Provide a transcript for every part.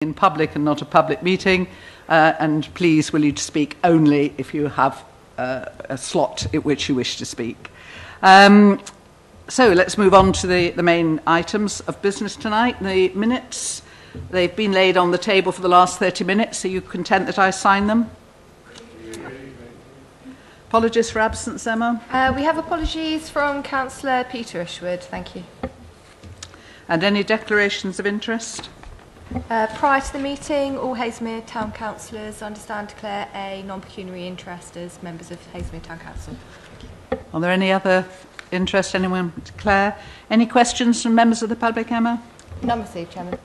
in public and not a public meeting, and please will you to speak only if you have a slot at which you wish to speak. So let's move on to the main items of business tonight. The minutes, they've been laid on the table for the last 30 minutes. Are you content that I sign them? Apologies for absence, Emma. We have apologies from Councillor Peter Ishwood. Thank you. And any declarations of interest? Prior to the meeting, all Haslemere Town Councillors understand declare a non-pecuniary interest as members of Haslemere Town Council. Are there any other interest anyone declare? Any questions from members of the public, Emma? None received, Chairman.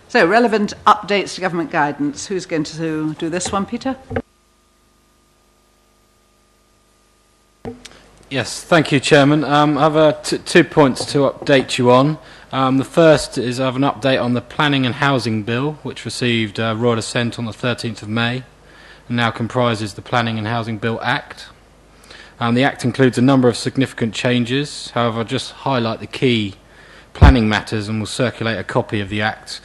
So, relevant updates to government guidance. Who's going to do this one, Peter? Yes, thank you, Chairman. I have 2 points to update you on. The first is I have an update on the Planning and Housing Bill, which received royal assent on the 13th of May and now comprises the Planning and Housing Bill Act. The Act includes a number of significant changes. However, I'll just highlight the key planning matters and will circulate a copy of the Act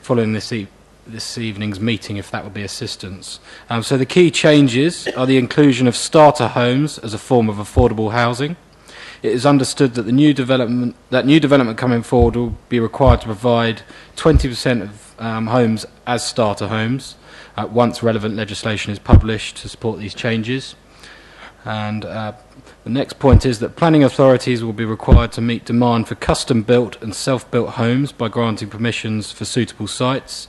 following this evening's meeting, if that would be assistance. So the key changes are the inclusion of starter homes as a form of affordable housing. It is understood that new development coming forward will be required to provide 20% of homes as starter homes once relevant legislation is published to support these changes. And the next point is that planning authorities will be required to meet demand for custom-built and self-built homes by granting permissions for suitable sites.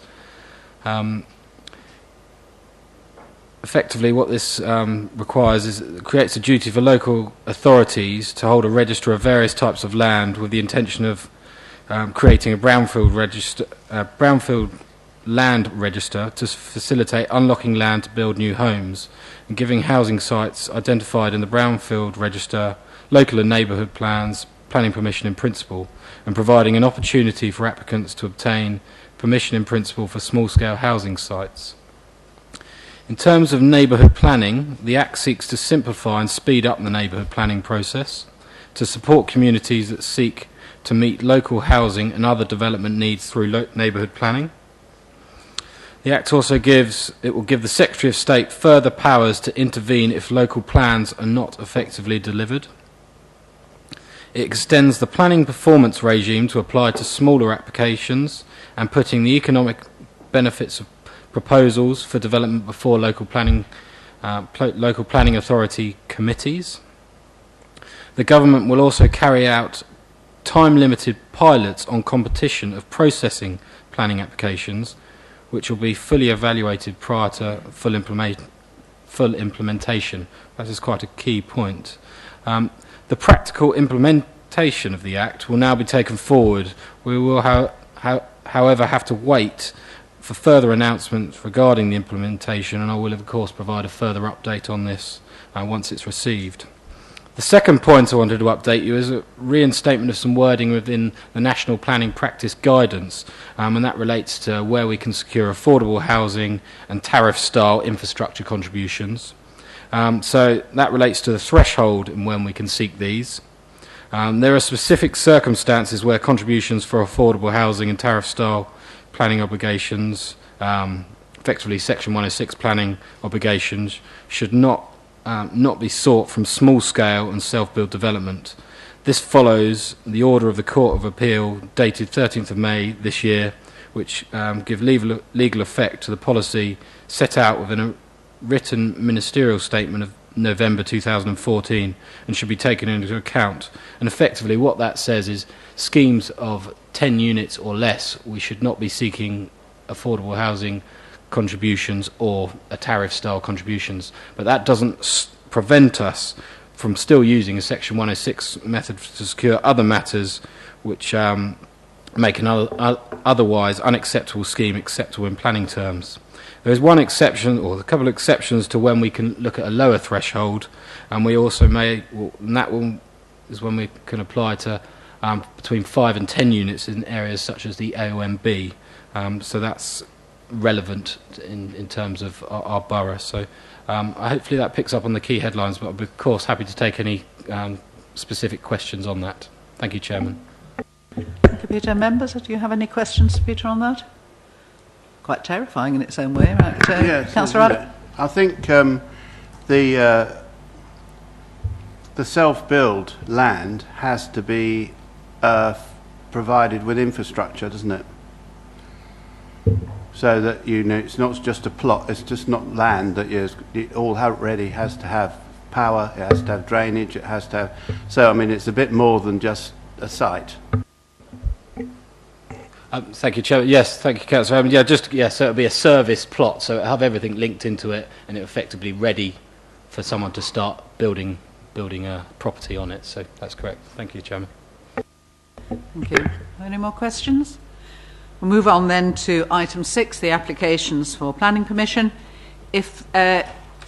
Effectively, what this requires is it creates a duty for local authorities to hold a register of various types of land with the intention of creating a brownfield land register to facilitate unlocking land to build new homes and giving housing sites identified in the brownfield register local and neighbourhood plans, planning permission in principle, and providing an opportunity for applicants to obtain permission in principle for small-scale housing sites. In terms of neighbourhood planning, the Act seeks to simplify and speed up the neighbourhood planning process to support communities that seek to meet local housing and other development needs through neighbourhood planning. The Act also will give the Secretary of State further powers to intervene if local plans are not effectively delivered. It extends the planning performance regime to apply to smaller applications and putting the economic benefits of proposals for development before local planning authority committees. The government will also carry out time-limited pilots on competition of processing planning applications, which will be fully evaluated prior to full implementation. That is quite a key point. The practical implementation of the Act will now be taken forward. We will, however, have to wait for further announcements regarding the implementation, and I will, of course, provide a further update on this once it's received. The second point I wanted to update you is a reinstatement of some wording within the National Planning Practice Guidance, and that relates to where we can secure affordable housing and tariff-style infrastructure contributions. So that relates to the threshold and when we can seek these. There are specific circumstances where contributions for affordable housing and tariff-style planning obligations, effectively Section 106 planning obligations, should not be sought from small-scale and self-built development. This follows the order of the Court of Appeal dated 13th of May this year, which give legal effect to the policy set out within a written ministerial statement of November 2014 and should be taken into account. And effectively what that says is schemes of 10 units or less, we should not be seeking affordable housing contributions or a tariff-style contributions. But that doesn't prevent us from still using a Section 106 method to secure other matters which make an otherwise unacceptable scheme acceptable in planning terms. There is one exception, or a couple of exceptions, to when we can look at a lower threshold, and we also and that one is when we can apply to between 5 and 10 units in areas such as the AOMB. So that's relevant in terms of our borough. So hopefully that picks up on the key headlines, but I'll be, of course, happy to take any specific questions on that. Thank you, Chairman. Thank you, Peter. Members, do you have any questions, Peter, on that? quite terrifying in its own way, right? Yes, Councillor isn't Adam? it? I think the self-build land has to be provided with infrastructure, doesn't it? So that, you know, it's not just a plot, it's just not land that it all already has to have power, it has to have drainage, it has to have... So, I mean, it's a bit more than just a site. Thank you, Chair. Yes, thank you, Councillor. So it'll be a service plot, so it'll have everything linked into it, and it's effectively ready for someone to start building a property on it. So that's correct. Thank you, Chairman. Thank you. Any more questions? We'll move on then to item 6, the applications for planning permission. If a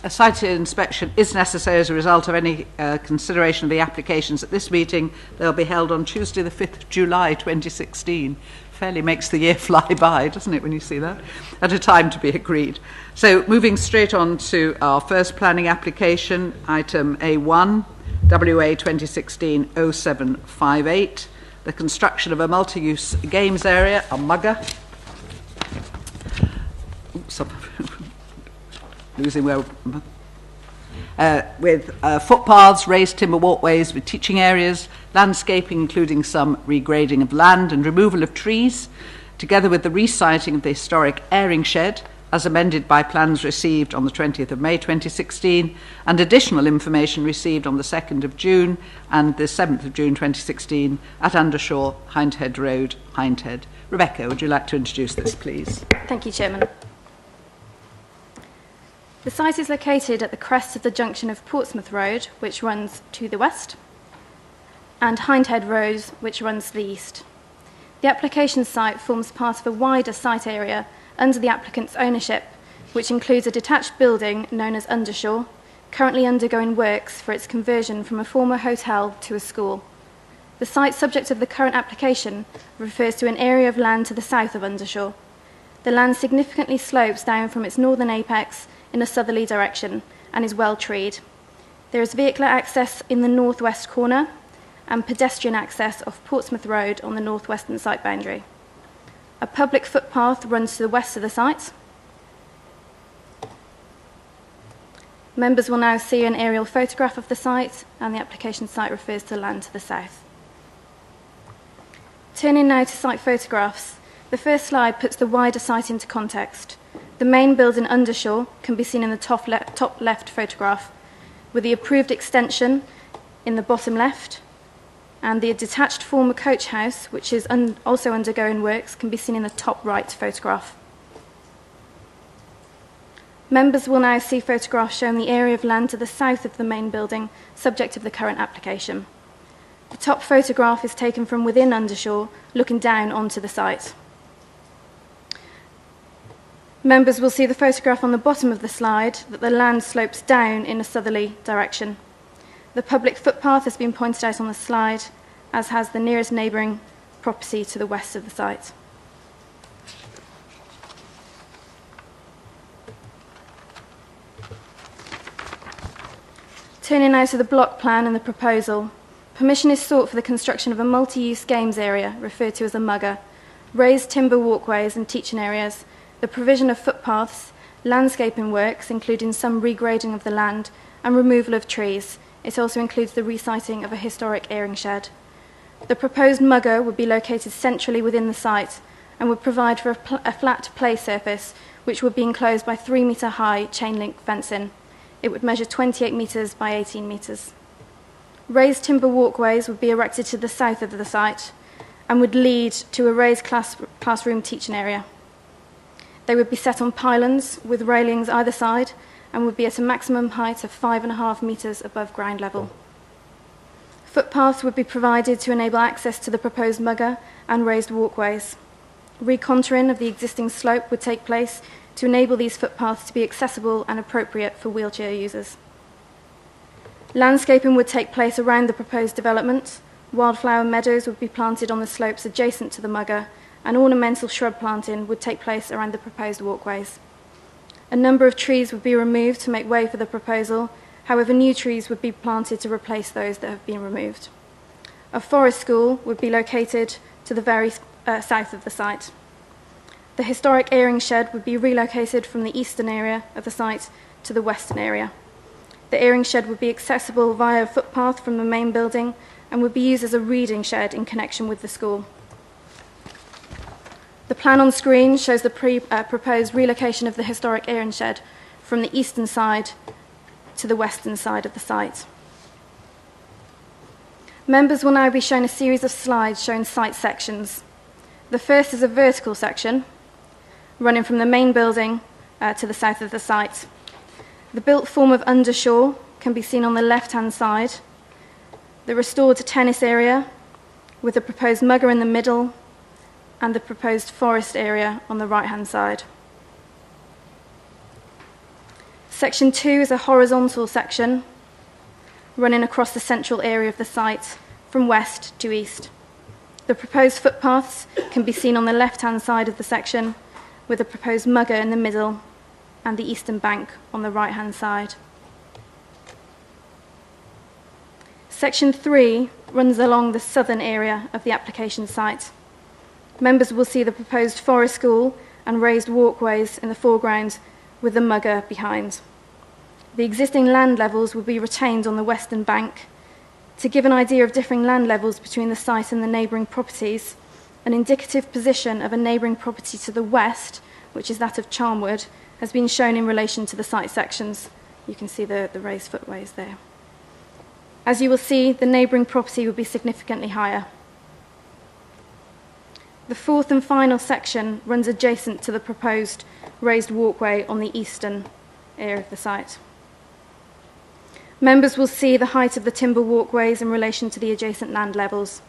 site inspection is necessary as a result of any consideration of the applications at this meeting, they'll be held on Tuesday the 5th of July 2016. Fairly makes the year fly by, doesn't it, when you see that? At a time to be agreed. So moving straight on to our first planning application, item A1, WA 2016-0758, the construction of a multi-use games area, a mugger. Oops, I'm losing where... with footpaths, raised timber walkways with teaching areas, landscaping including some regrading of land and removal of trees, together with the resiting of the historic airing shed as amended by plans received on the 20th of May 2016 and additional information received on the 2nd of June and the 7th of June 2016 at Undershaw, Hindhead Road, Hindhead. Rebecca, would you like to introduce this, please? Thank you, Chairman. The site is located at the crest of the junction of Portsmouth Road, which runs to the west, and Hindhead Road, which runs to the east. The application site forms part of a wider site area under the applicant's ownership, which includes a detached building known as Undershaw, currently undergoing works for its conversion from a former hotel to a school. The site subject of the current application refers to an area of land to the south of Undershaw. The land significantly slopes down from its northern apex in a southerly direction and is well treed. There is vehicular access in the northwest corner and pedestrian access off Portsmouth Road on the northwestern site boundary. A public footpath runs to the west of the site. Members will now see an aerial photograph of the site, and the application site refers to land to the south. Turning now to site photographs, the first slide puts the wider site into context. The main building Undershaw can be seen in the top left photograph, with the approved extension in the bottom left, and the detached former coach house, which is also undergoing works, can be seen in the top right photograph. Members will now see photographs showing the area of land to the south of the main building, subject of the current application. The top photograph is taken from within Undershaw, looking down onto the site. Members will see the photograph on the bottom of the slide that the land slopes down in a southerly direction. The public footpath has been pointed out on the slide, as has the nearest neighbouring property to the west of the site. Turning now to the block plan and the proposal. Permission is sought for the construction of a multi-use games area, referred to as a mugger, raised timber walkways and teaching areas, the provision of footpaths, landscaping works, including some regrading of the land, and removal of trees. It also includes the resiting of a historic airing shed. The proposed mugger would be located centrally within the site and would provide for a flat play surface, which would be enclosed by 3-metre high chain link fencing. It would measure 28 metres by 18 metres. Raised timber walkways would be erected to the south of the site and would lead to a raised classroom teaching area. They would be set on pylons with railings either side and would be at a maximum height of 5.5 metres above ground level. Footpaths would be provided to enable access to the proposed mugger and raised walkways. Recontouring of the existing slope would take place to enable these footpaths to be accessible and appropriate for wheelchair users. Landscaping would take place around the proposed development. Wildflower meadows would be planted on the slopes adjacent to the mugger, and ornamental shrub planting would take place around the proposed walkways. A number of trees would be removed to make way for the proposal. However, new trees would be planted to replace those that have been removed. A forest school would be located to the very south of the site. The historic airing shed would be relocated from the eastern area of the site to the western area. The airing shed would be accessible via a footpath from the main building and would be used as a reading shed in connection with the school. The plan on screen shows the proposed relocation of the historic airing shed from the eastern side to the western side of the site. Members will now be shown a series of slides showing site sections. The first is a vertical section running from the main building to the south of the site. The built form of undershore can be seen on the left-hand side. The restored tennis area with the proposed mugger in the middle and the proposed forest area on the right-hand side. Section 2 is a horizontal section running across the central area of the site from west to east. The proposed footpaths can be seen on the left-hand side of the section with the proposed mugger in the middle and the eastern bank on the right-hand side. Section 3 runs along the southern area of the application site. Members will see the proposed forest school and raised walkways in the foreground with the mugger behind. The existing land levels will be retained on the western bank. To give an idea of differing land levels between the site and the neighbouring properties, an indicative position of a neighbouring property to the west, which is that of Charnwood, has been shown in relation to the site sections. You can see the raised footways there. As you will see, the neighbouring property will be significantly higher. The fourth and final section runs adjacent to the proposed raised walkway on the eastern area of the site. Members will see the height of the timber walkways in relation to the adjacent land levels.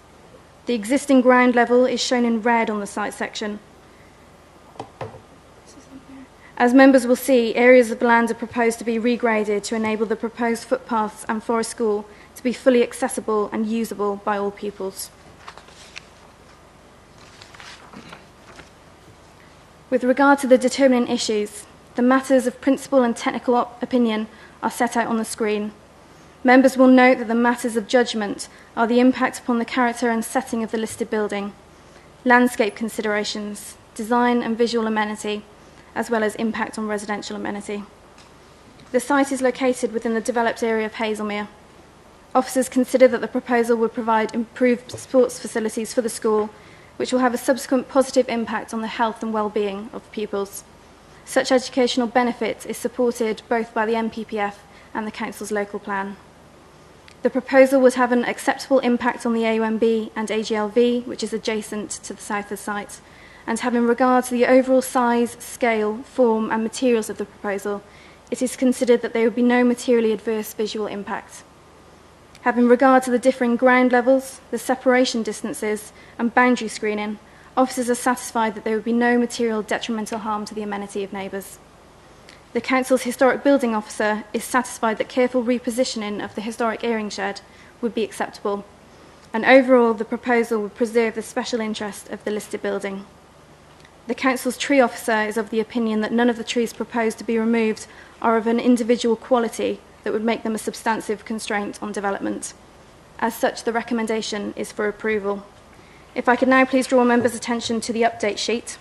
The existing ground level is shown in red on the site section. As members will see, areas of the land are proposed to be regraded to enable the proposed footpaths and forest school to be fully accessible and usable by all pupils. With regard to the determining issues, the matters of principal and technical opinion are set out on the screen. Members will note that the matters of judgment are the impact upon the character and setting of the listed building, landscape considerations, design and visual amenity, as well as impact on residential amenity. The site is located within the developed area of Hazelmere. Officers consider that the proposal would provide improved sports facilities for the school, which will have a subsequent positive impact on the health and well-being of pupils. Such educational benefit is supported both by the MPPF and the Council's local plan. The proposal would have an acceptable impact on the AUMB and AGLV, which is adjacent to the south of the site, and having regard to the overall size, scale, form and materials of the proposal, it is considered that there would be no materially adverse visual impact. Having regard to the differing ground levels, the separation distances and boundary screening, officers are satisfied that there would be no material detrimental harm to the amenity of neighbours. The Council's Historic Building Officer is satisfied that careful repositioning of the historic airing shed would be acceptable, and overall the proposal would preserve the special interest of the listed building. The Council's Tree Officer is of the opinion that none of the trees proposed to be removed are of an individual quality that would make them a substantive constraint on development. As such, the recommendation is for approval. If I could now please draw members' attention to the update sheet.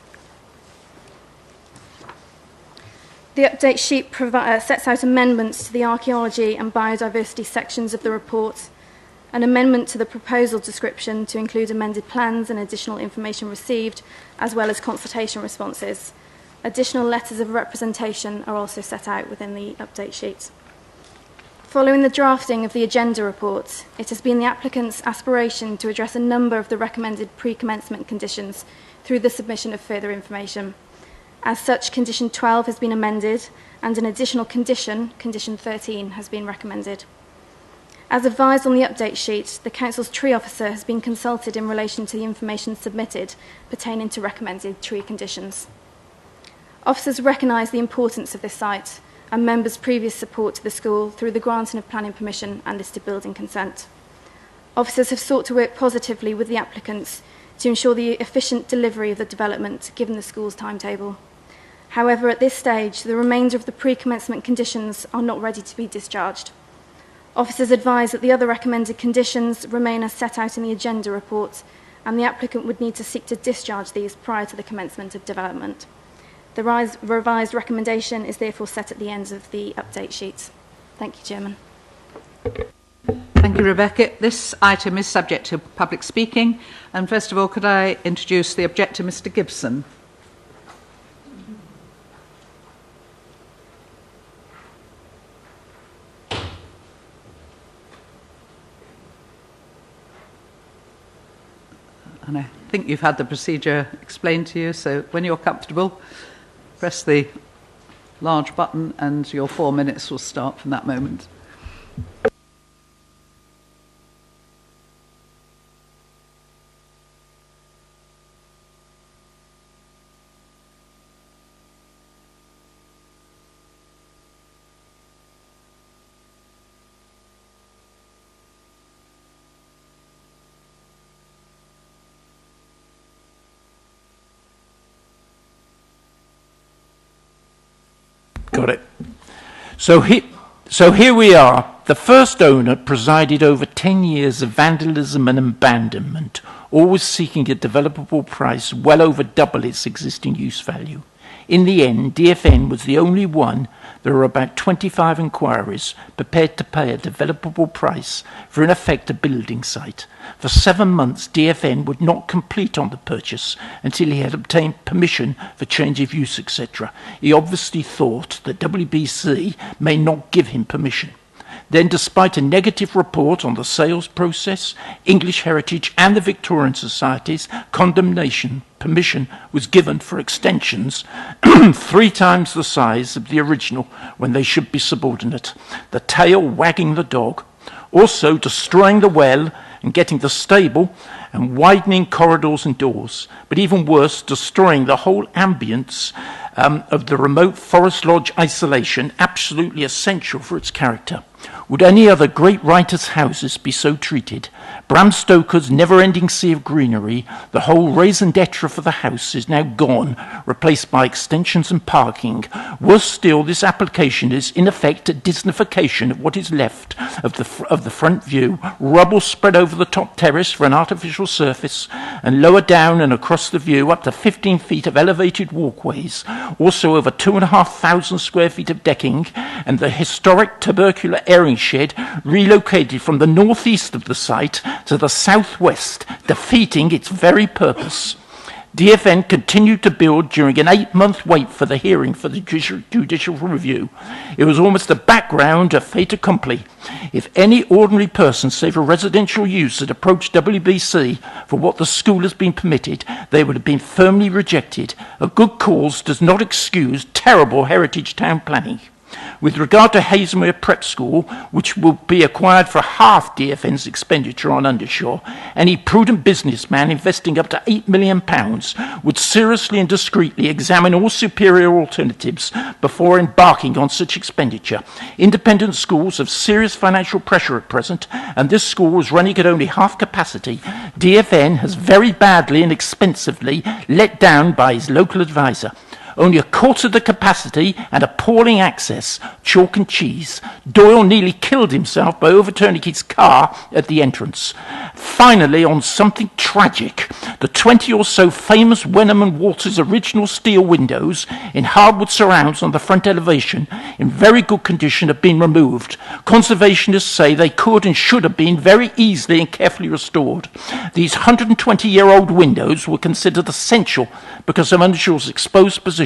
The update sheet sets out amendments to the archaeology and biodiversity sections of the report, an amendment to the proposal description to include amended plans and additional information received, as well as consultation responses. Additional letters of representation are also set out within the update sheet. Following the drafting of the agenda report, it has been the applicant's aspiration to address a number of the recommended pre-commencement conditions through the submission of further information. As such, Condition 12 has been amended, and an additional condition, Condition 13, has been recommended. As advised on the update sheet, the Council's Tree Officer has been consulted in relation to the information submitted pertaining to recommended tree conditions. Officers recognise the importance of this site and members' previous support to the school through the granting of planning permission and listed building consent. Officers have sought to work positively with the applicants to ensure the efficient delivery of the development given the school's timetable. However, at this stage, the remainder of the pre-commencement conditions are not ready to be discharged. Officers advise that the other recommended conditions remain as set out in the agenda report and the applicant would need to seek to discharge these prior to the commencement of development. The revised recommendation is therefore set at the ends of the update sheet. Thank you, Chairman. Thank you, Rebecca. This item is subject to public speaking. And first of all, could I introduce the objector, Mr. Gibson? And I think you've had the procedure explained to you, so when you're comfortable, press the large button and your 4 minutes will start from that moment. Got it. So here we are. The first owner presided over 10 years of vandalism and abandonment, always seeking a developable price well over double its existing use value. In the end, DFN was the only one. There were about 25 inquiries prepared to pay a developable price for, in effect, a building site. For 7 months, DFN would not complete on the purchase until he had obtained permission for change of use, etc. He obviously thought that WBC may not give him permission. Then, despite a negative report on the sales process, English Heritage and the Victorian Society's condemnation, permission was given for extensions 3 times the size of the original when they should be subordinate, the tail wagging the dog, also destroying the well and getting the stable and widening corridors and doors, but even worse, destroying the whole ambience of the remote forest lodge isolation, absolutely essential for its character. Would any other great writers' houses be so treated? Bram Stoker's never-ending sea of greenery, the whole raison d'etre for the house, is now gone, replaced by extensions and parking. Worse still, this application is in effect a Disneyfication of what is left of the front view, rubble spread over the top terrace for an artificial surface, and lower down and across the view up to 15 feet of elevated walkways, also over 2,500 square feet of decking, and the historic tubercular airing shed relocated from the northeast of the site to the southwest, defeating its very purpose. DFN continued to build during an 8-month wait for the hearing for the judicial review. It was almost a background of fait accompli. If any ordinary person, save a residential use, had approached WBC for what the school has been permitted, they would have been firmly rejected. A good cause does not excuse terrible heritage town planning. With regard to Haslemere Prep School, which will be acquired for half DFN's expenditure on Undershaw, any prudent businessman investing up to £8 million would seriously and discreetly examine all superior alternatives before embarking on such expenditure. Independent schools have serious financial pressure at present, and this school is running at only half capacity. DFN has very badly and expensively let down by his local advisor. Only a quarter of the capacity and appalling access, chalk and cheese. Doyle nearly killed himself by overturning his car at the entrance. Finally, on something tragic, the 20 or so famous Wenham and Walters original steel windows in hardwood surrounds on the front elevation, in very good condition, have been removed. Conservationists say they could and should have been very easily and carefully restored. These 120-year-old windows were considered essential because of Undershaw's exposed position.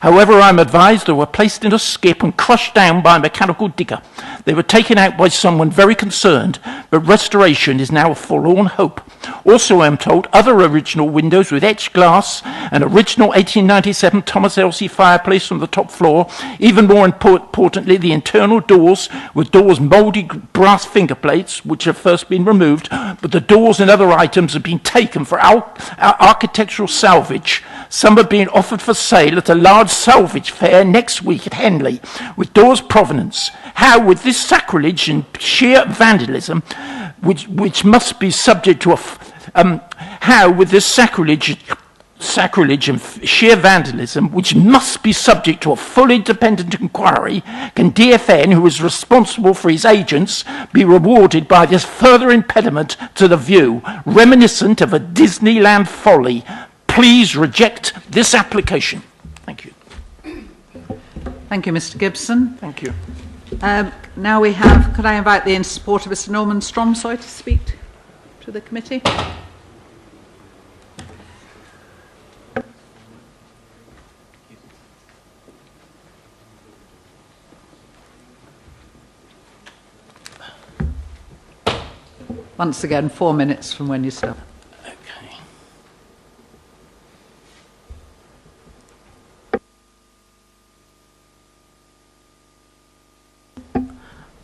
However, I'm advised they were placed in a skip and crushed down by a mechanical digger. They were taken out by someone very concerned, but restoration is now a forlorn hope. Also, I'm told, other original windows with etched glass, an original 1897 Thomas Elsie fireplace on the top floor, even more importantly, the internal doors with doors mouldy brass finger plates, which have first been removed, but the doors and other items have been taken for architectural salvage. Some are being offered for sale at a large salvage fair next week at Henley, with doors provenance. How, with this sacrilege and sheer vandalism, which must be subject to a sacrilege and sheer vandalism, which must be subject to a fully independent inquiry, can DFN, who is responsible for his agents, be rewarded by this further impediment to the view, reminiscent of a Disneyland folly. Please reject this application. Thank you. Thank you, Mr. Gibson. Thank you. Now we have, could I invite the in support of Mr. Norman Stromsoy to speak to the committee? Once again, 4 minutes from when you start. Okay.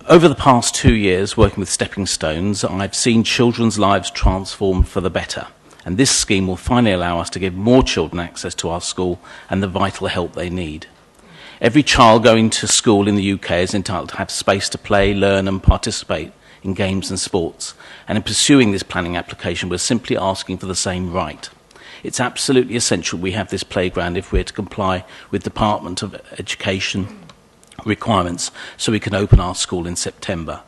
Over the past 2 years working with Stepping Stones, I've seen children's lives transformed for the better. And this scheme will finally allow us to give more children access to our school and the vital help they need. Every child going to school in the UK is entitled to have space to play, learn and participate in games and sports. And in pursuing this planning application, we're simply asking for the same right. It's absolutely essential we have this playground if we're to comply with Department of Education requirements so we can open our school in September.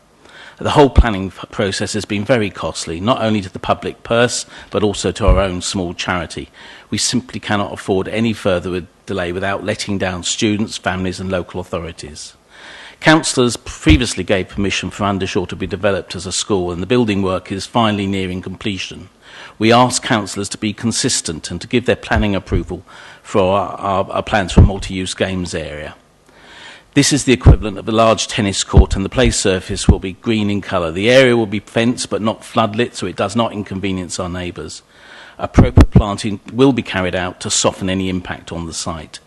The whole planning process has been very costly, not only to the public purse, but also to our own small charity. We simply cannot afford any further delay without letting down students, families and local authorities. Councillors previously gave permission for Undershaw to be developed as a school, and the building work is finally nearing completion. We ask councillors to be consistent and to give their planning approval for our plans for a multi-use games area. This is the equivalent of a large tennis court, and the play surface will be green in colour. The area will be fenced but not floodlit, so it does not inconvenience our neighbours. Appropriate planting will be carried out to soften any impact on the site.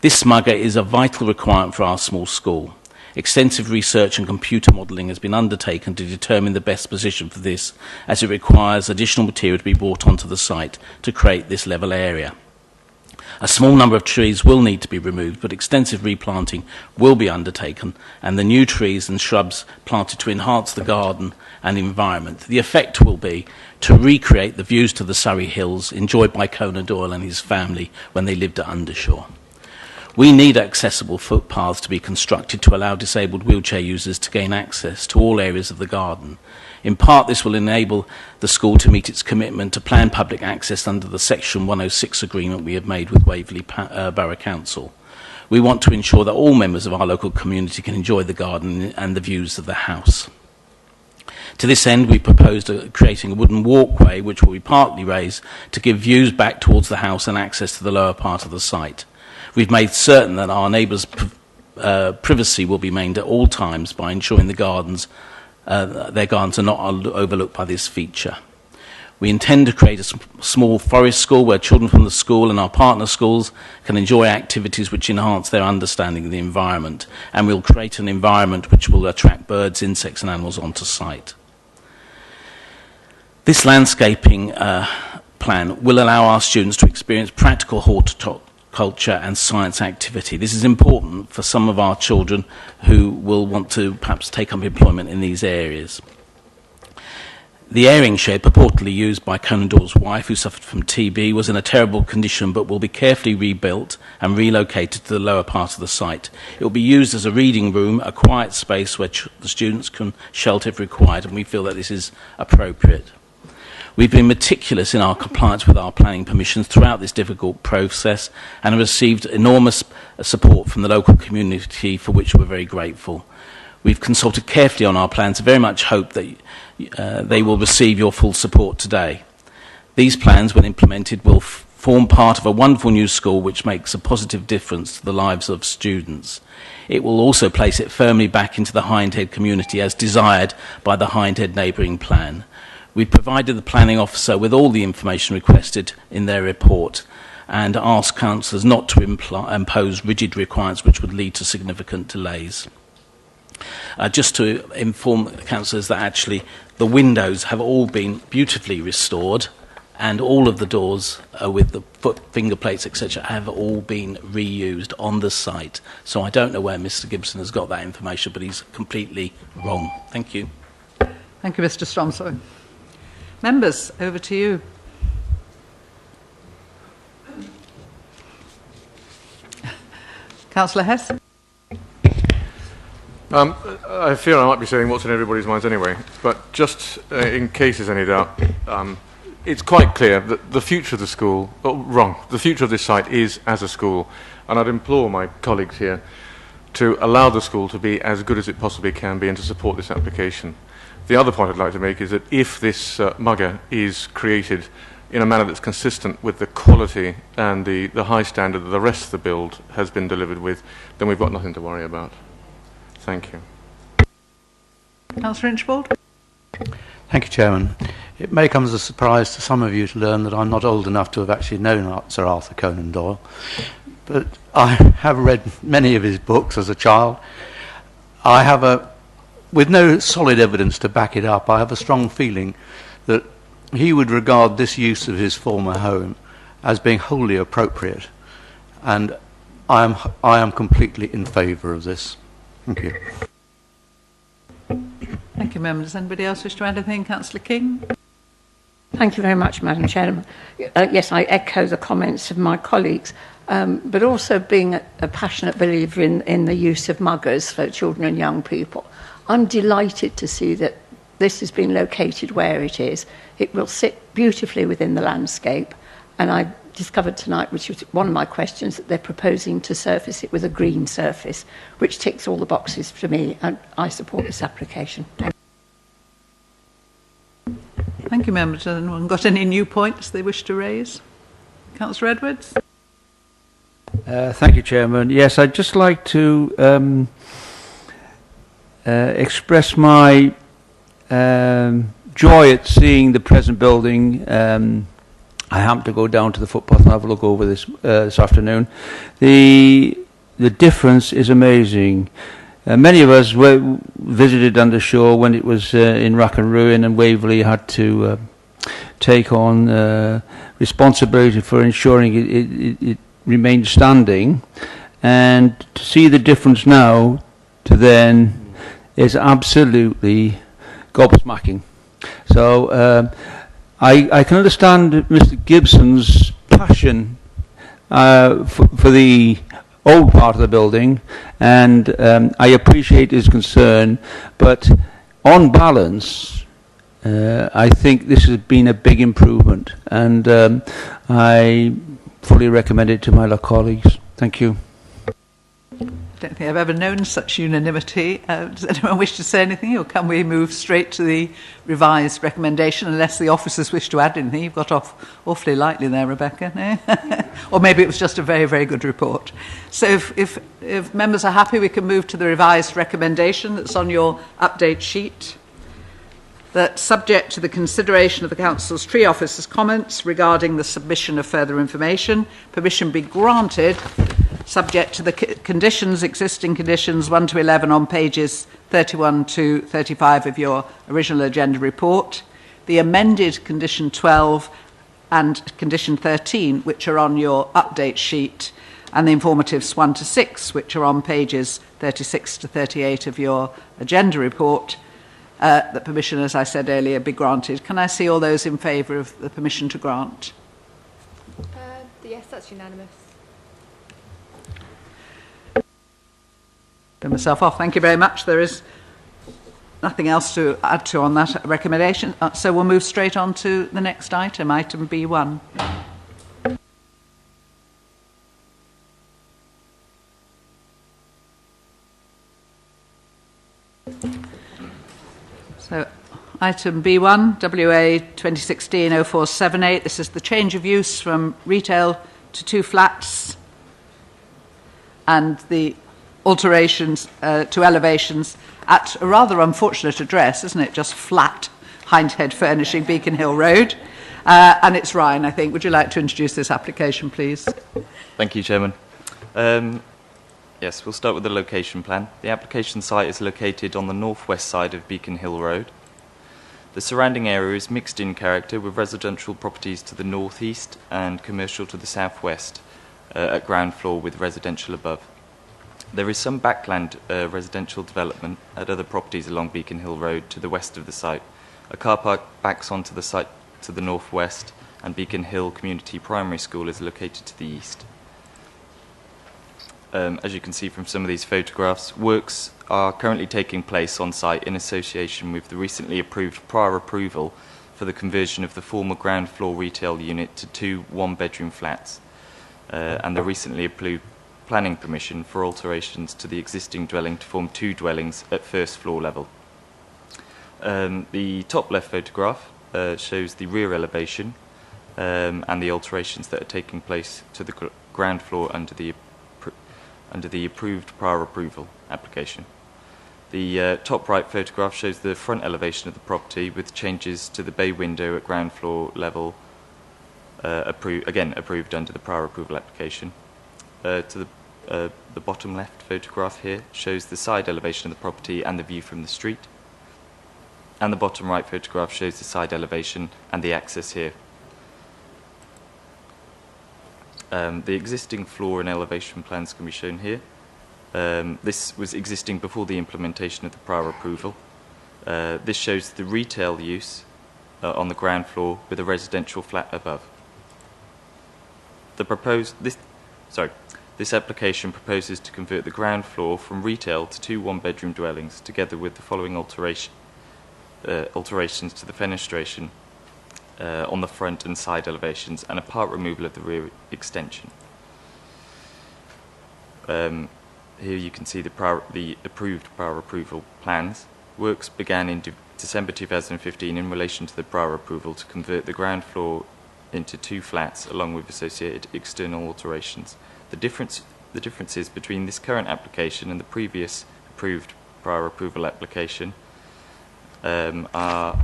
This mugger is a vital requirement for our small school. Extensive research and computer modelling has been undertaken to determine the best position for this, as it requires additional material to be brought onto the site to create this level area. A small number of trees will need to be removed, but extensive replanting will be undertaken, and the new trees and shrubs planted to enhance the garden and environment. The effect will be to recreate the views to the Surrey Hills enjoyed by Conan Doyle and his family when they lived at Undershaw. We need accessible footpaths to be constructed to allow disabled wheelchair users to gain access to all areas of the garden. In part, this will enable the school to meet its commitment to plan public access under the Section 106 agreement we have made with Waverley Borough Council. We want to ensure that all members of our local community can enjoy the garden and the views of the house. To this end, we proposed creating a wooden walkway which will be partly raised to give views back towards the house and access to the lower part of the site. We've made certain that our neighbours' privacy will be maintained at all times by ensuring their gardens are not overlooked by this feature. We intend to create a small forest school where children from the school and our partner schools can enjoy activities which enhance their understanding of the environment, and we'll create an environment which will attract birds, insects and animals onto site. This landscaping plan will allow our students to experience practical horticulture and science activity. This is important for some of our children who will want to perhaps take up employment in these areas. The airing shed, purportedly used by Conan Doyle's wife, who suffered from TB, was in a terrible condition but will be carefully rebuilt and relocated to the lower part of the site. It will be used as a reading room, a quiet space where the students can shelter if required, and we feel that this is appropriate. We've been meticulous in our compliance with our planning permissions throughout this difficult process and have received enormous support from the local community, for which we're very grateful. We've consulted carefully on our plans and very much hope that they will receive your full support today. These plans, when implemented, will form part of a wonderful new school which makes a positive difference to the lives of students. It will also place it firmly back into the Hindhead community as desired by the Hindhead neighbouring plan. We provided the planning officer with all the information requested in their report and asked councillors not to impose rigid requirements which would lead to significant delays. Just to inform councillors that actually the windows have all been beautifully restored and all of the doors with the finger plates, etc., have all been reused on the site. So I don't know where Mr. Gibson has got that information, but he's completely wrong. Thank you. Thank you, Mr. Stromsoy. Members, over to you. Councillor Hess? I fear I might be saying what's in everybody's minds anyway, but just in case there's any doubt, it's quite clear that the future of the school, the future of this site is as a school, and I'd implore my colleagues here to allow the school to be as good as it possibly can be and to support this application. The other point I'd like to make is that if this mugger is created in a manner that's consistent with the quality and the high standard that the rest of the build has been delivered with, then we've got nothing to worry about. Thank you. Councillor Inchbald? Thank you, Chairman. It may come as a surprise to some of you to learn that I'm not old enough to have actually known Sir Arthur Conan Doyle, but I have read many of his books as a child. With no solid evidence to back it up, I have a strong feeling that he would regard this use of his former home as being wholly appropriate, and I am completely in favour of this. Thank you. Thank you, Member. Does anybody else wish to add anything? Councillor King? Thank you very much, Madam Chairman. Yes, I echo the comments of my colleagues, but also being a passionate believer in the use of muggers for children and young people. I'm delighted to see that this has been located where it is. It will sit beautifully within the landscape, and I discovered tonight, which was one of my questions, that they're proposing to surface it with a green surface, which ticks all the boxes for me, and I support this application. Thank you, members. Has anyone got any new points they wish to raise? Councillor Edwards? Thank you, Chairman. Yes, I'd just like to express my joy at seeing the present building. I happened to go down to the footpath and have a look over this afternoon. The difference is amazing. Many of us visited Undershore when it was in rack and ruin, and Waverley had to take on responsibility for ensuring it remained standing. And to see the difference now to then is absolutely gobsmacking. So I can understand Mr. Gibson's passion for the old part of the building, and I appreciate his concern, but on balance, I think this has been a big improvement, and I fully recommend it to my colleagues. Thank you. I don't think I've ever known such unanimity. Does anyone wish to say anything, or can we move straight to the revised recommendation, unless the officers wish to add anything? You've got off awfully lightly there, Rebecca. No? Or maybe it was just a very, very good report. So if members are happy, we can move to the revised recommendation that's on your update sheet. That, subject to the consideration of the Council's tree officers' comments regarding the submission of further information, permission be granted, subject to the existing conditions 1 to 11 on pages 31 to 35 of your original agenda report, the amended condition 12 and condition 13, which are on your update sheet, and the informatives 1 to 6, which are on pages 36 to 38 of your agenda report, that permission, as I said earlier, be granted. Can I see all those in favour of the permission to grant? Yes, that's unanimous. Turn myself off. Thank you very much. There is nothing else to add to on that recommendation. So we'll move straight on to the next item, item B1. So item B1, WA 2016-0478. This is the change of use from retail to 2 flats and the alterations to elevations at a rather unfortunate address, isn't it? Just flat Hindhead Furnishing, Beacon Hill Road. And it's Ryan, I think. Would you like to introduce this application, please? Thank you, Chairman. Yes, we'll start with the location plan. The application site is located on the northwest side of Beacon Hill Road. The surrounding area is mixed in character, with residential properties to the northeast and commercial to the southwest at ground floor, with residential above. There is some backland residential development at other properties along Beacon Hill Road to the west of the site. A car park backs onto the site to the northwest, and Beacon Hill Community Primary School is located to the east. as you can see from some of these photographs, works are currently taking place on site in association with the recently approved prior approval for the conversion of the former ground floor retail unit to 2 one-bedroom flats, and the recently approved planning permission for alterations to the existing dwelling to form 2 dwellings at first floor level. The top left photograph shows the rear elevation and the alterations that are taking place to the ground floor under the approved prior approval application. The top right photograph shows the front elevation of the property with changes to the bay window at ground floor level, approved under the prior approval application. The bottom left photograph here shows the side elevation of the property and the view from the street. And the bottom right photograph shows the side elevation and the access here. The existing floor and elevation plans can be shown here. This was existing before the implementation of the prior approval. This shows the retail use on the ground floor with a residential flat above. This application proposes to convert the ground floor from retail to 2 one-bedroom dwellings, together with the following alterations to the fenestration on the front and side elevations, and a part removal of the rear extension. Here you can see the approved prior approval plans. Works began in December 2015 in relation to the prior approval to convert the ground floor into 2 flats, along with associated external alterations. The differences between this current application and the previous approved prior approval application are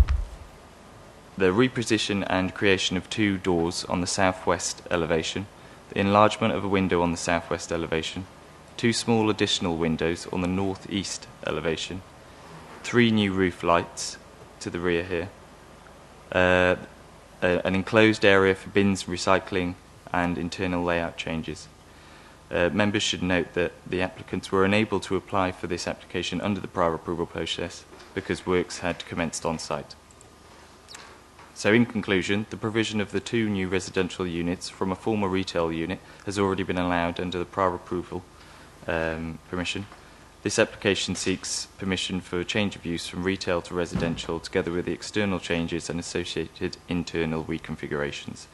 the reposition and creation of 2 doors on the southwest elevation, the enlargement of a window on the southwest elevation, 2 small additional windows on the northeast elevation, 3 new roof lights to the rear here, an enclosed area for bins, recycling, and internal layout changes. Members should note that the applicants were unable to apply for this application under the prior approval process because works had commenced on site. So in conclusion, the provision of the 2 new residential units from a former retail unit has already been allowed under the prior approval permission. This application seeks permission for change of use from retail to residential, together with the external changes and associated internal reconfigurations.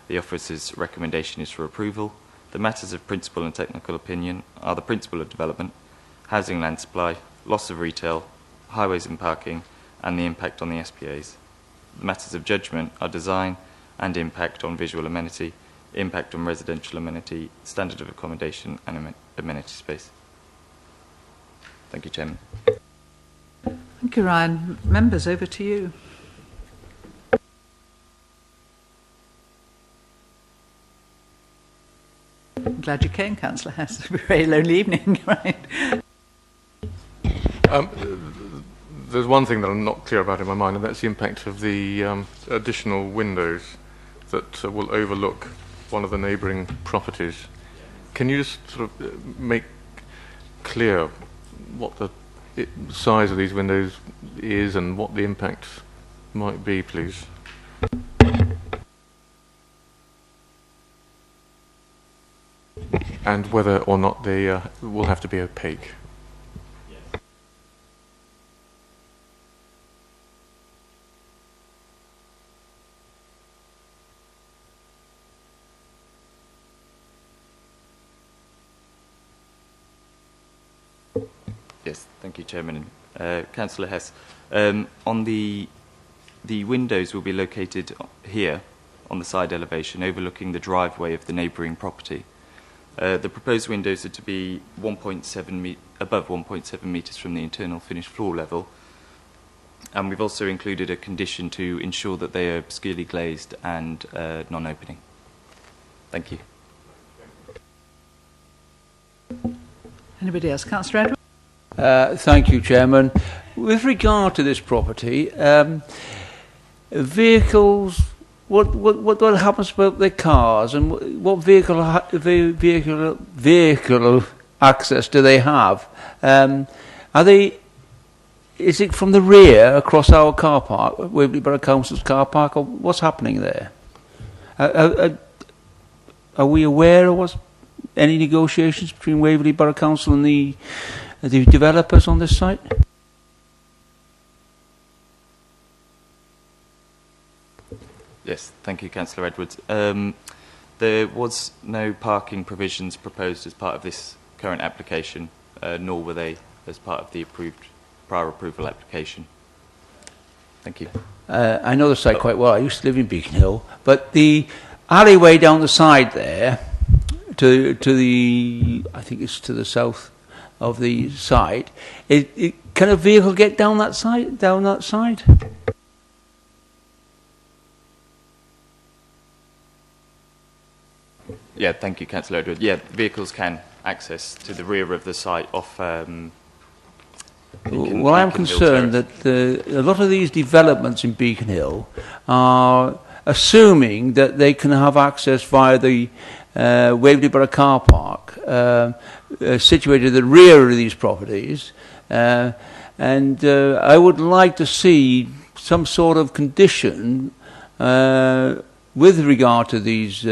The officer's recommendation is for approval. The matters of principal and technical opinion are the principle of development, housing land supply, loss of retail, highways and parking, and the impact on the SPAs. The matters of judgment are design and impact on visual amenity, impact on residential amenity, standard of accommodation, and amenity space. Thank you, Chairman. Thank you, Ryan. Members, over to you. I'm glad you came, Councillor Hess. It's a very lonely evening, right? There's one thing that I'm not clear about in my mind, and that's the impact of the additional windows that will overlook one of the neighbouring properties. Can you just sort of make clear what the size of these windows is and what the impact might be, please? And whether or not they will have to be opaque. Yes, thank you, Chairman. Councillor Hess, on the windows will be located here on the side elevation, overlooking the driveway of the neighbouring property. The proposed windows are to be above 1.7 metres from the internal finished floor level, and we've also included a condition to ensure that they are obscurely glazed and non-opening. Thank you. Anybody else? Councillor Edwards? Thank you, Chairman. With regard to this property, vehicles, what happens about their cars, and what vehicle access do they have? Is it from the rear across our car park, Waverley Borough Council's car park, or what's happening there? Are we aware of any negotiations between Waverley Borough Council and the developers on this site? Yes, thank you, Councillor Edwards. There was no parking provisions proposed as part of this current application, nor were they as part of the prior approval application. Thank you. I know the site quite well. I used to live in Beacon Hill, but the alleyway down the side there, to the, I think it's to the south of the site, can a vehicle get down that side? Yeah, thank you, Councillor Edwards. Yeah, vehicles can access to the rear of the site off. Well, I'm concerned that a lot of these developments in Beacon Hill are assuming that they can have access via the Waverley Borough car park situated at the rear of these properties, and I would like to see some sort of condition with regard to these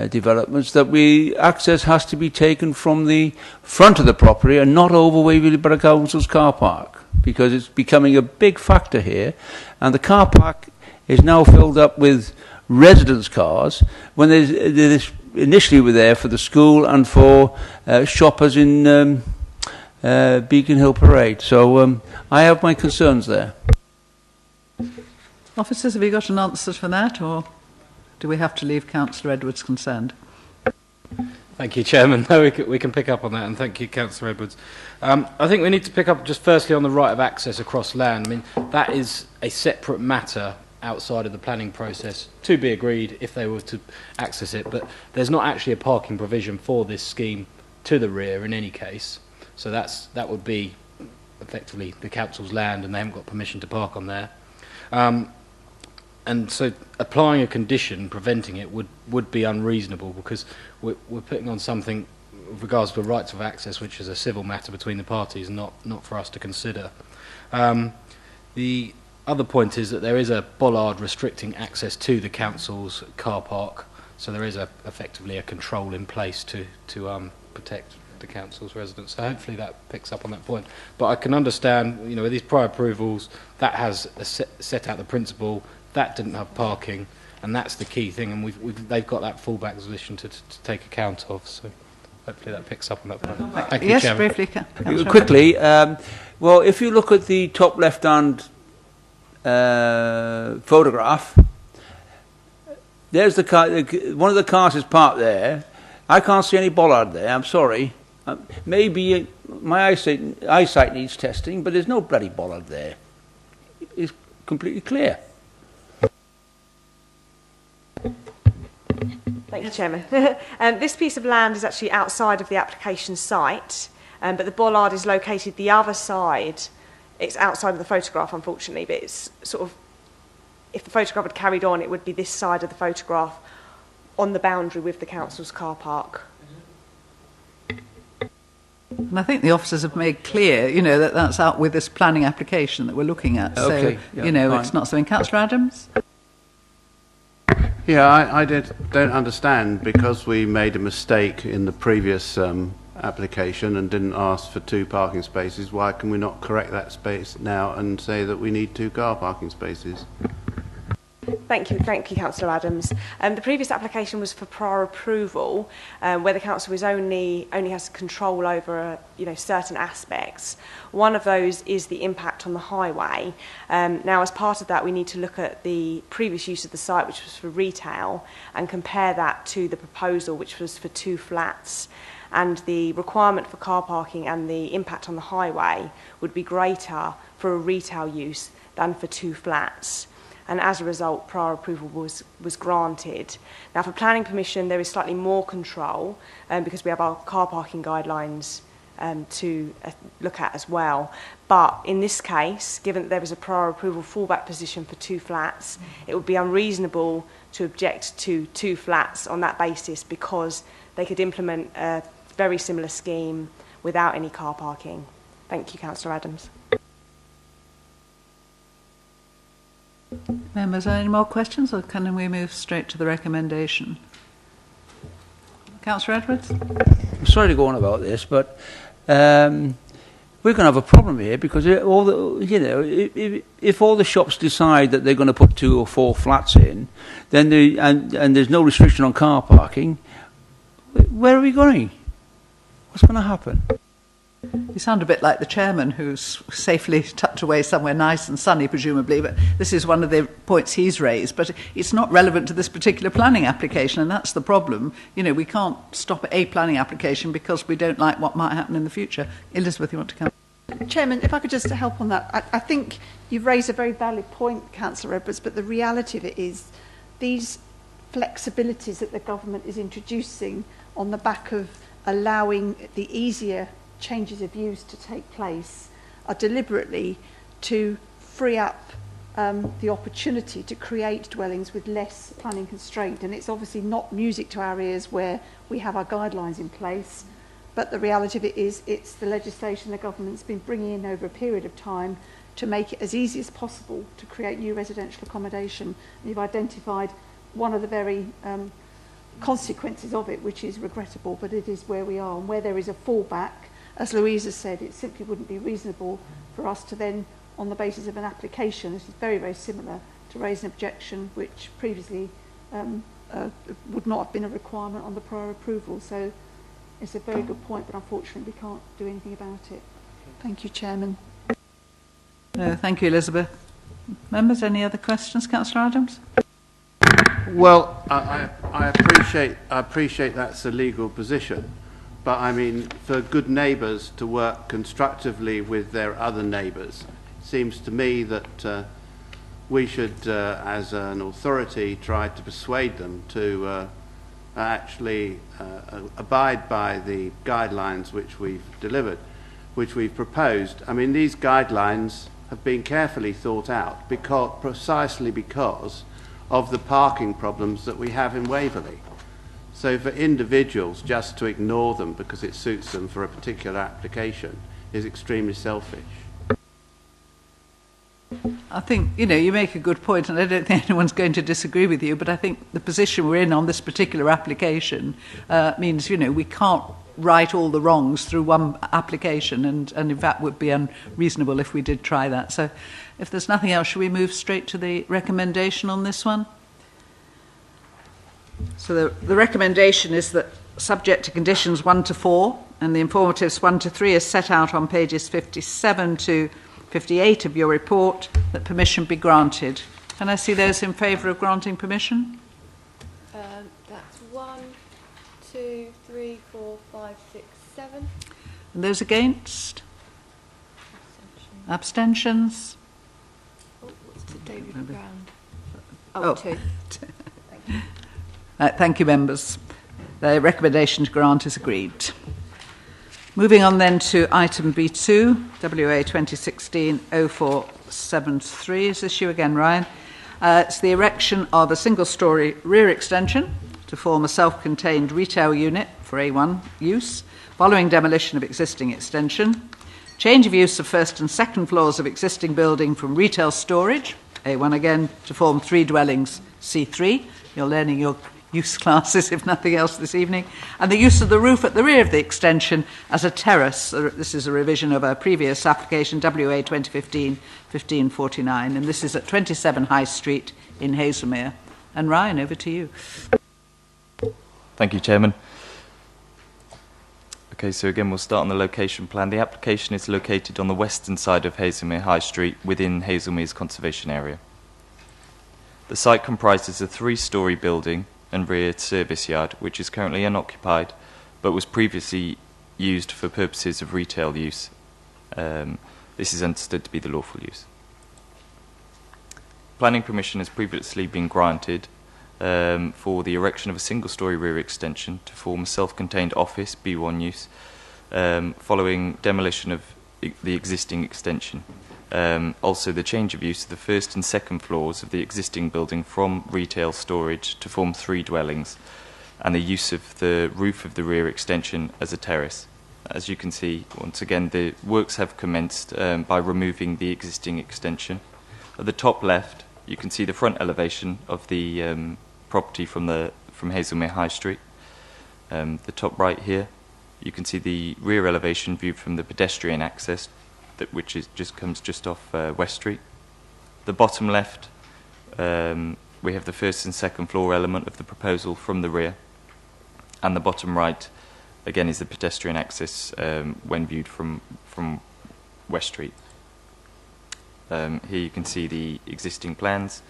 developments that access has to be taken from the front of the property and not over Waverley Borough Council's car park, because it's becoming a big factor here, and the car park is now filled up with residents' cars when they initially were there for the school and for shoppers in Beacon Hill Parade. So I have my concerns there. Officers, have you got an answer for that, or do we have to leave Councillor Edwards concerned? Thank you, Chairman. No, we can pick up on that, and thank you, Councillor Edwards. I think we need to pick up just firstly on the right of access across land. I mean, that is a separate matter outside of the planning process to be agreed if they were to access it, but there's not actually a parking provision for this scheme to the rear in any case. So that would be effectively the council's land, and they haven't got permission to park on there. And so applying a condition preventing it would be unreasonable, because we're putting on something with regards to rights of access which is a civil matter between the parties, not for us to consider. The other point is that there is a bollard restricting access to the council's car park, so there is effectively a control in place to protect the council's residents. So hopefully that picks up on that point. But I can understand, with these prior approvals, that has set out the principle. That didn't have parking, and that's the key thing, and they've got that fallback position to take account of. So hopefully that picks up on that point. Thank you, yes, Chairman. briefly. Quickly, well, if you look at the top left-hand photograph, there's the car. One of the cars is parked there. I can't see any bollard there. I'm sorry. Maybe my eyesight needs testing, but there's no bloody bollard there. It's completely clear. Thank you, Chairman. This piece of land is actually outside of the application site, but the bollard is located the other side. It's outside of the photograph, unfortunately, but it's sort of, if the photograph had carried on, it would be this side of the photograph on the boundary with the council's car park. And I think the officers have made clear, that that's out with this planning application that we're looking at. Okay, so, yeah, it's not something. Councillor Adams? Yeah, I don't understand, because we made a mistake in the previous application and didn't ask for 2 parking spaces. Why can we not correct that space now and say that we need 2 car parking spaces? Thank you, Councillor Adams. The previous application was for prior approval, where the council was only has control over certain aspects. One of those is the impact on the highway. Now, as part of that, we need to look at the previous use of the site, which was for retail, and compare that to the proposal, which was for 2 flats. And the requirement for car parking and the impact on the highway would be greater for a retail use than for 2 flats. And as a result, prior approval was granted. Now, for planning permission, there is slightly more control because we have our car parking guidelines to look at as well. But in this case, given that there is a prior approval fallback position for 2 flats, it would be unreasonable to object to 2 flats on that basis, because they could implement a very similar scheme without any car parking. Thank you, Councillor Adams. Members, are there any more questions, or can we move straight to the recommendation? Councillor Edwards? I'm sorry to go on about this, but we're going to have a problem here because if all the shops decide that they're going to put 2 or 4 flats in, then and there's no restriction on car parking, where are we going? What's going to happen? You sound a bit like the chairman who's safely tucked away somewhere nice and sunny, presumably, but this is one of the points he's raised. But it's not relevant to this particular planning application, and that's the problem. You know, we can't stop a planning application because we don't like what might happen in the future. Elizabeth, you want to come? Chairman, if I could just help on that. I think you've raised a very valid point, Councillor Edwards, but the reality of it is these flexibilities that the government is introducing on the back of allowing the easier changes of use to take place are deliberately to free up the opportunity to create dwellings with less planning constraint. And it's obviously not music to our ears where we have our guidelines in place, but the reality of it is it's the legislation the government's been bringing in over a period of time to make it as easy as possible to create new residential accommodation. And you've identified one of the very consequences of it, which is regrettable, but it is where we are. And where there is a fallback, as Louise has said, it simply wouldn't be reasonable for us to then, on the basis of an application, this is very, very similar, to raise an objection which previously would not have been a requirement on the prior approval. So it's a very good point, but unfortunately we can't do anything about it. Thank you, Chairman. No, thank you, Elizabeth. Members, any other questions? Councillor Adams? Well, I appreciate that's a legal position. But I mean, for good neighbours to work constructively with their other neighbours, it seems to me that we should, as an authority, try to persuade them to actually abide by the guidelines which we've delivered, which we've proposed. I mean, these guidelines have been carefully thought out precisely because of the parking problems that we have in Waverley. So for individuals just to ignore them because it suits them for a particular application is extremely selfish. I think, you know, you make a good point, and I don't think anyone's going to disagree with you, but I think the position we're in on this particular application means, you know, we can't right all the wrongs through one application, and in fact would be unreasonable if we did try that. So if there's nothing else, shall we move straight to the recommendation on this one? So the recommendation is that, subject to conditions 1 to 4, and the informatives 1 to 3 is set out on pages 57 to 58 of your report, that permission be granted. Can I see those in favour of granting permission? That's 1, 2, 3, 4, 5, 6, 7. And those against? Abstentions? Oh, what's to David Brown? Oh. 2. Thank you. Thank you, members. The recommendation to grant is agreed. Moving on then to item B2, WA 2016-0473. Is this you again, Ryan? It's the erection of a single-storey rear extension to form a self-contained retail unit for A1 use, following demolition of existing extension. Change of use of first and second floors of existing building from retail storage, A1 again, to form 3 dwellings, C3. You're learning your use classes, if nothing else, this evening. And the use of the roof at the rear of the extension as a terrace. This is a revision of a previous application, WA 2015-1549, and this is at 27 High Street in Hazelmere. And Ryan, over to you. Thank you, Chairman. Okay, so again, we'll start on the location plan. The application is located on the western side of Hazelmere High Street within Hazelmere's conservation area. The site comprises a 3-storey building and rear service yard, which is currently unoccupied, but was previously used for purposes of retail use. This is understood to be the lawful use. Planning permission has previously been granted for the erection of a single-storey rear extension to form a self-contained office, B1 use, following demolition of the existing extension. Also, the change of use of the first and second floors of the existing building from retail storage to form 3 dwellings, and the use of the roof of the rear extension as a terrace. As you can see, once again, the works have commenced by removing the existing extension. At the top left, you can see the front elevation of the property from Hazelmere High Street. The top right here, you can see the rear elevation viewed from the pedestrian access, which comes just off West Street. The bottom left, we have the first and second floor element of the proposal from the rear, and the bottom right, again, is the pedestrian access when viewed from West Street. Here you can see the existing plans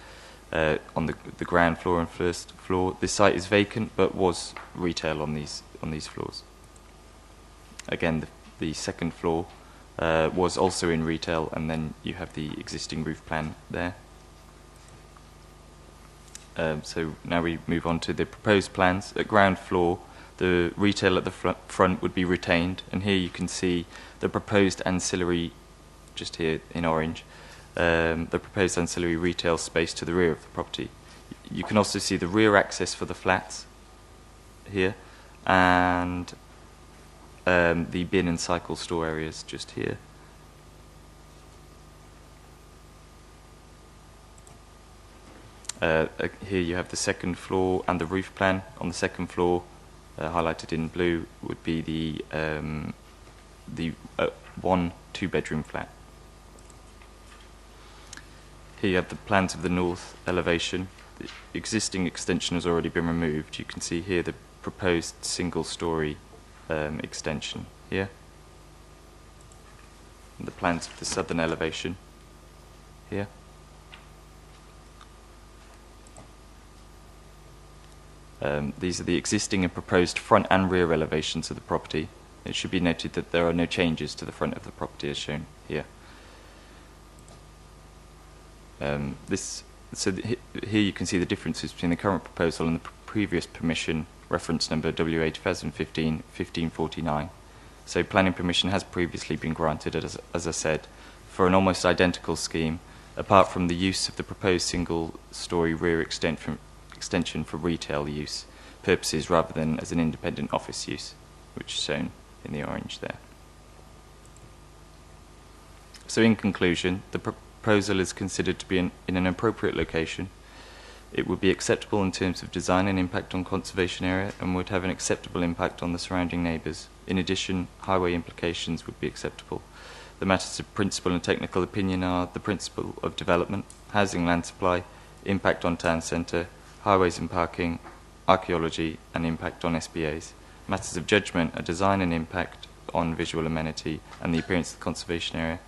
on the ground floor and first floor. This site is vacant, but was retail on these floors. Again, the second floor was also in retail, and then you have the existing roof plan there. So now we move on to the proposed plans. At ground floor, the retail at the front would be retained, and here you can see the proposed ancillary, just here in orange, the proposed ancillary retail space to the rear of the property. You can also see the rear access for the flats here, and the bin and cycle store areas just here. Here you have the second floor and the roof plan. On the second floor, highlighted in blue, would be the 1 2-bedroom flat. Here you have the plans of the north elevation. The existing extension has already been removed. You can see here the proposed single-storey extension here. And the plans of the southern elevation here. These are the existing and proposed front and rear elevations of the property. It should be noted that there are no changes to the front of the property as shown here. Here you can see the differences between the current proposal and the previous permission, reference number WA 2015-1549. So planning permission has previously been granted, as I said, for an almost identical scheme, apart from the use of the proposed single-storey rear extension for retail use purposes rather than as an independent office use, which is shown in the orange there. So in conclusion, the proposal is considered to be in an appropriate location. It would be acceptable in terms of design and impact on conservation area, and would have an acceptable impact on the surrounding neighbours. In addition, highway implications would be acceptable. The matters of principal and technical opinion are the principle of development, housing land supply, impact on town centre, highways and parking, archaeology, and impact on SBAs. Matters of judgment are design and impact on visual amenity and the appearance of the conservation area,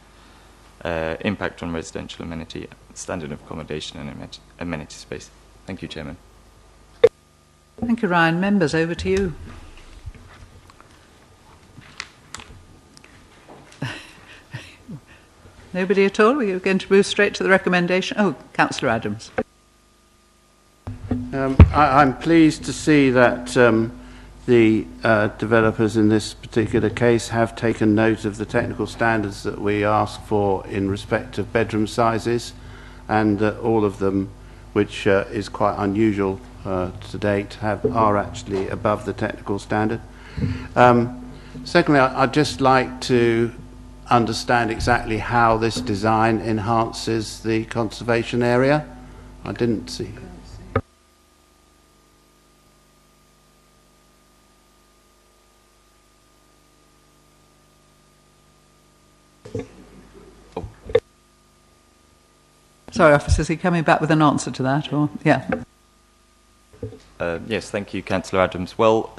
impact on residential amenity, standard of accommodation and amenity space. Thank you, Chairman. Thank you, Ryan. Members, over to you. Nobody at all? We're going to move straight to the recommendation. Oh, Councillor Adams. I'm pleased to see that the developers in this particular case have taken note of the technical standards that we ask for in respect of bedroom sizes, and all of them, which is quite unusual to date, are actually above the technical standard. Secondly, I'd just like to understand exactly how this design enhances the conservation area. I didn't see. Sorry, officer, is he coming back with an answer to that? Or yeah. Yes, thank you, Councillor Adams. Well,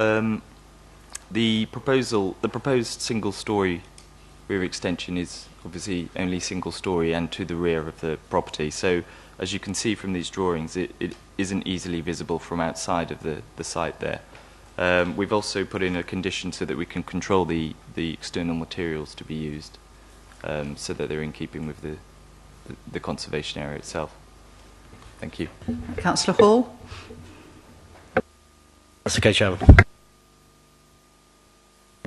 the proposed single-storey rear extension is obviously only single-storey and to the rear of the property. So, as you can see from these drawings, it isn't easily visible from outside of the site there. We've also put in a condition so that we can control the external materials to be used, so that they're in keeping with the conservation area itself. Thank you. Councillor Hall. That's okay, Chairman.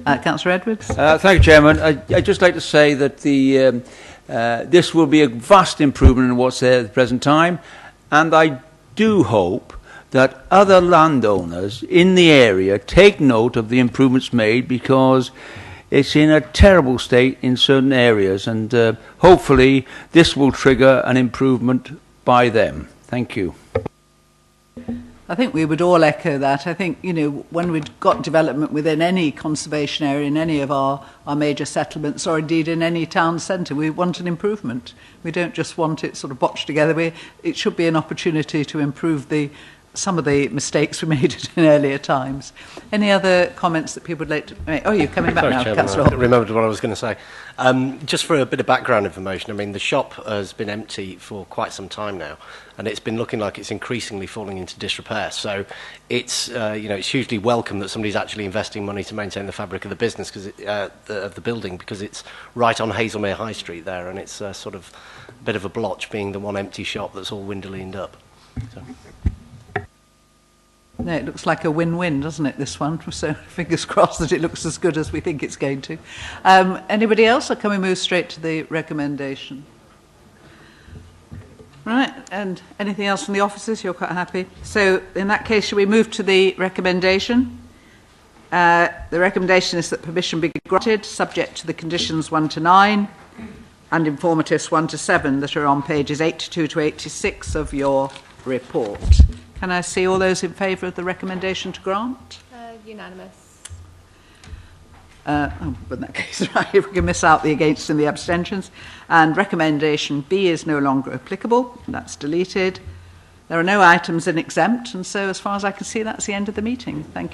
Councillor Edwards. Thank you, Chairman. I'd just like to say that this will be a vast improvement in what's there at the present time, and I do hope that other landowners in the area take note of the improvements made, because it's in a terrible state in certain areas, and hopefully this will trigger an improvement by them. Thank you. I think we would all echo that. I think, you know, when we've got development within any conservation area, in any of our major settlements, or indeed in any town centre, we want an improvement. We don't just want it sort of botched together. It should be an opportunity to improve some of the mistakes we made in earlier times. Any other comments that people would like to make? Oh, you're coming back now, Councillor Hall. I remembered what I was going to say. Just for a bit of background information, I mean, the shop has been empty for quite some time now, and it's been looking like it's increasingly falling into disrepair. So it's, it's hugely welcome that somebody's actually investing money to maintain the fabric of the business, of the building, because it's right on Hazelmere High Street there, and it's sort of a bit of a blotch being the one empty shop that's all window-leaned up. So. No, it looks like a win-win, doesn't it, this one? So fingers crossed that it looks as good as we think it's going to. Anybody else, or can we move straight to the recommendation? Right, and anything else from the officers? You're quite happy. So in that case, shall we move to the recommendation? The recommendation is that permission be granted, subject to the conditions 1 to 9 and informatives 1 to 7 that are on pages 82 to 86 of your report. Can I see all those in favour of the recommendation to grant? Unanimous. But in that case, right, if we can miss out the against and the abstentions. And recommendation B is no longer applicable. That's deleted. There are no items in exempt, and so as far as I can see, that's the end of the meeting. Thank you.